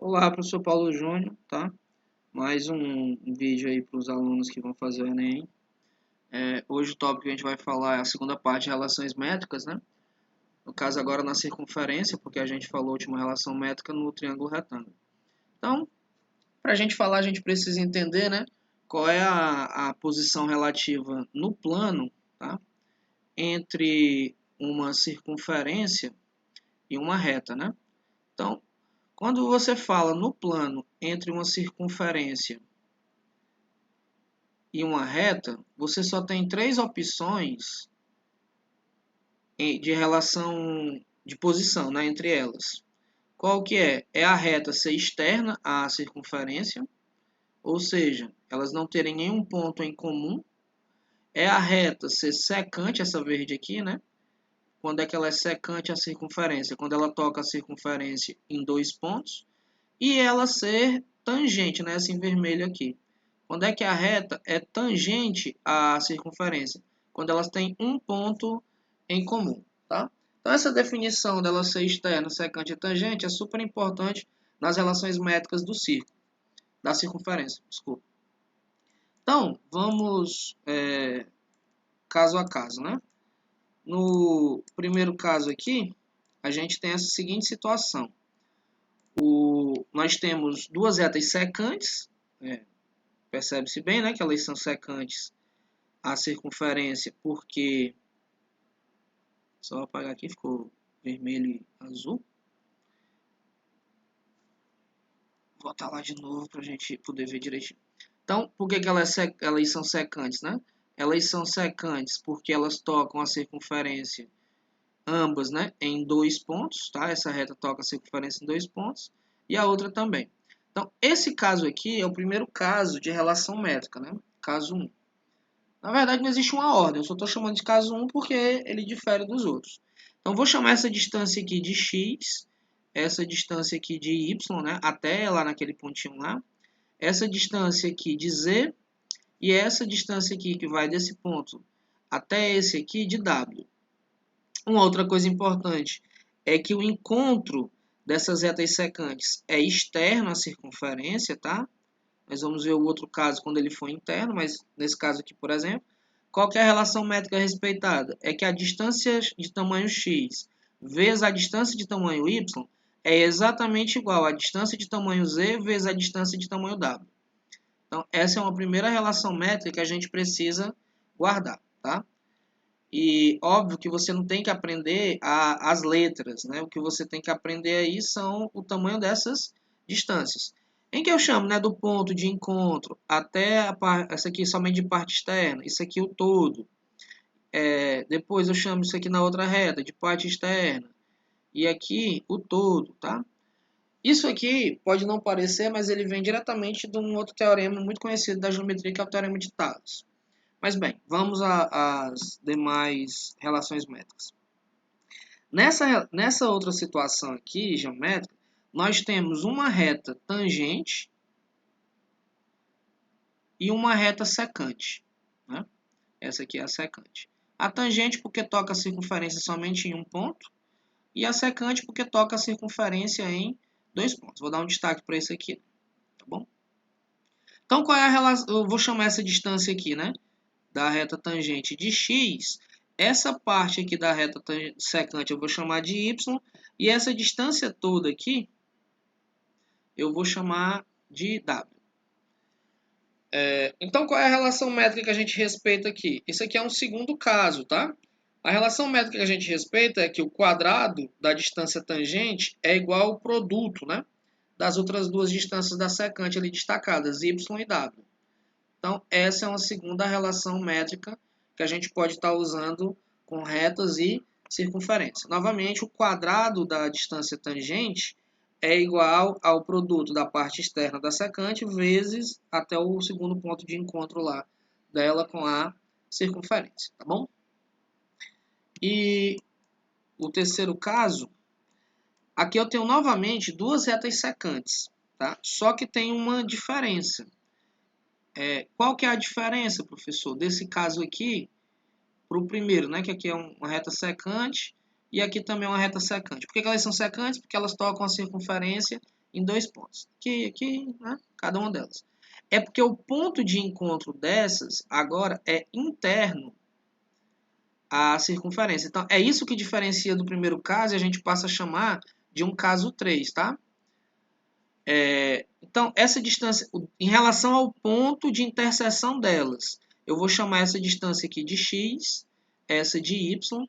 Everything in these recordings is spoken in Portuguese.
Olá, professor Paulo Júnior, tá? Mais um vídeo aí para os alunos que vão fazer o Enem. Hoje o tópico que a gente vai falar é a segunda parte de relações métricas, né? No caso agora na circunferência, porque a gente falou a última relação métrica no triângulo retângulo. Então, para a gente falar, a gente precisa entender, né? Qual é a posição relativa no plano, tá? Entre uma circunferência e uma reta, né? Então, quando você fala no plano entre uma circunferência e uma reta, você só tem três opções de relação de posição, né, entre elas. Qual que é? É a reta ser externa à circunferência, ou seja, elas não terem nenhum ponto em comum. É a reta ser secante, essa verde aqui, né? Quando é que ela é secante à circunferência? Quando ela toca a circunferência em dois pontos. E ela ser tangente, né? Essa em vermelho aqui. Quando é que a reta é tangente à circunferência? Quando elas têm um ponto em comum, tá? Então essa definição dela ser externa, secante e tangente é super importante nas relações métricas do círculo, da circunferência, desculpa. Então, vamos caso a caso, né? No primeiro caso aqui, a gente tem essa seguinte situação. Nós temos duas retas secantes, percebe-se bem, né, que elas são secantes à circunferência, porque só apagar aqui, ficou vermelho e azul. Vou botar lá de novo para a gente poder ver direitinho. Então, por que elas são secantes, né? Elas são secantes porque elas tocam a circunferência, ambas, né, em dois pontos, tá? Essa reta toca a circunferência em dois pontos e a outra também. Então, esse caso aqui é o primeiro caso de relação métrica, né? Caso 1. Na verdade, não existe uma ordem, eu só estou chamando de caso 1 porque ele difere dos outros. Então, vou chamar essa distância aqui de x, essa distância aqui de y, né, até lá naquele pontinho lá, essa distância aqui de z e essa distância aqui que vai desse ponto até esse aqui de w. Uma outra coisa importante é que o encontro dessas retas secantes é externo à circunferência, tá? Nós vamos ver o outro caso quando ele for interno, mas nesse caso aqui, por exemplo, qual que é a relação métrica respeitada? É que a distância de tamanho x vezes a distância de tamanho y é exatamente igual à distância de tamanho z vezes a distância de tamanho w. Então, essa é uma primeira relação métrica que a gente precisa guardar, tá? E óbvio que você não tem que aprender as letras, né? O que você tem que aprender aí são o tamanho dessas distâncias. Em que eu chamo, né, do ponto de encontro até essa aqui somente de parte externa, isso aqui o todo. Depois eu chamo isso aqui na outra reta de parte externa. E aqui o todo, tá? Isso aqui pode não parecer, mas ele vem diretamente de um outro teorema muito conhecido da geometria, que é o teorema de Tales. Mas bem, vamos às demais relações métricas. Nessa outra situação aqui, geométrica, nós temos uma reta tangente e uma reta secante, né? Essa aqui é a secante. A tangente porque toca a circunferência somente em um ponto e a secante porque toca a circunferência em dois pontos. Vou dar um destaque para esse aqui, tá bom? Então, qual é a relação? Eu vou chamar essa distância aqui, né, da reta tangente de x. Essa parte aqui da reta secante eu vou chamar de y. E essa distância toda aqui eu vou chamar de w. Então, qual é a relação métrica que a gente respeita aqui? Isso aqui é um segundo caso, tá? A relação métrica que a gente respeita é que o quadrado da distância tangente é igual ao produto, né, das outras duas distâncias da secante ali destacadas, y e w. Então, essa é uma segunda relação métrica que a gente pode estar usando com retas e circunferência. Novamente, o quadrado da distância tangente é igual ao produto da parte externa da secante vezes até o segundo ponto de encontro lá dela com a circunferência, tá bom? E o terceiro caso, aqui eu tenho novamente duas retas secantes, tá? Só que tem uma diferença. Qual que é a diferença, professor, desse caso aqui para o primeiro, né? Que aqui é uma reta secante e aqui também é uma reta secante. Por que elas são secantes? Porque elas tocam a circunferência em 2 pontos. Aqui, né? Cada uma delas. É porque o ponto de encontro dessas agora é interno à circunferência. Então, é isso que diferencia do primeiro caso e a gente passa a chamar de um caso 3, tá? Então, essa distância, em relação ao ponto de interseção delas, eu vou chamar essa distância aqui de x, essa de y,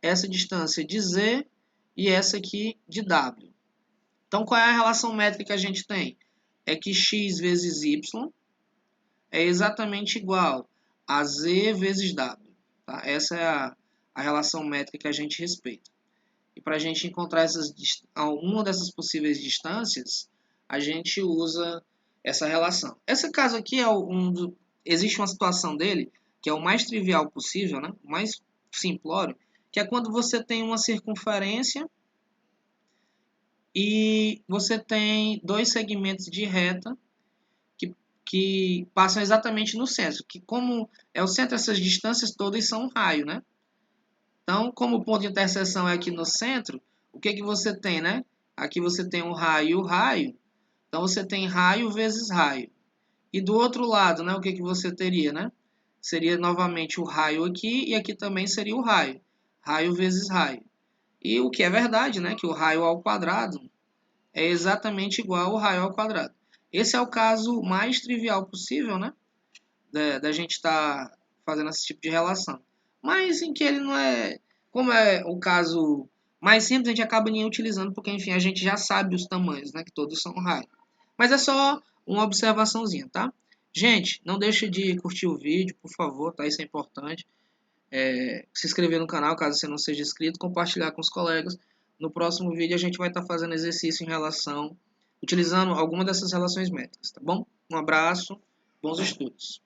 essa distância de z e essa aqui de w. Então, qual é a relação métrica que a gente tem? É que x vezes y é exatamente igual a z vezes w. Tá? Essa é a relação métrica que a gente respeita. E para a gente encontrar alguma dessas possíveis distâncias, a gente usa essa relação. Esse caso aqui é existe uma situação dele que é o mais trivial possível, né? O mais simplório, que é quando você tem uma circunferência e você tem dois segmentos de reta que passam exatamente no centro. Que como é o centro, essas distâncias todas são um raio, né? Então, como o ponto de interseção é aqui no centro, o que você tem, né? Aqui você tem um raio e o raio. Então, você tem raio vezes raio. E do outro lado, né? O que você teria, né? Seria novamente o raio aqui e aqui também seria o raio. Raio vezes raio. E o que é verdade, né? Que o raio ao quadrado é exatamente igual ao raio ao quadrado. Esse é o caso mais trivial possível, né? Da gente estar fazendo esse tipo de relação. Mas em que ele não é... Como é o caso mais simples, a gente acaba nem utilizando, porque, enfim, a gente já sabe os tamanhos, né? Que todos são raio. Mas é só uma observaçãozinha, tá? Gente, não deixe de curtir o vídeo, por favor, tá? Isso é importante. Se inscrever no canal, caso você não seja inscrito, compartilhar com os colegas. No próximo vídeo a gente vai estar fazendo exercício em relação, utilizando alguma dessas relações métricas, tá bom? Um abraço, bons estudos.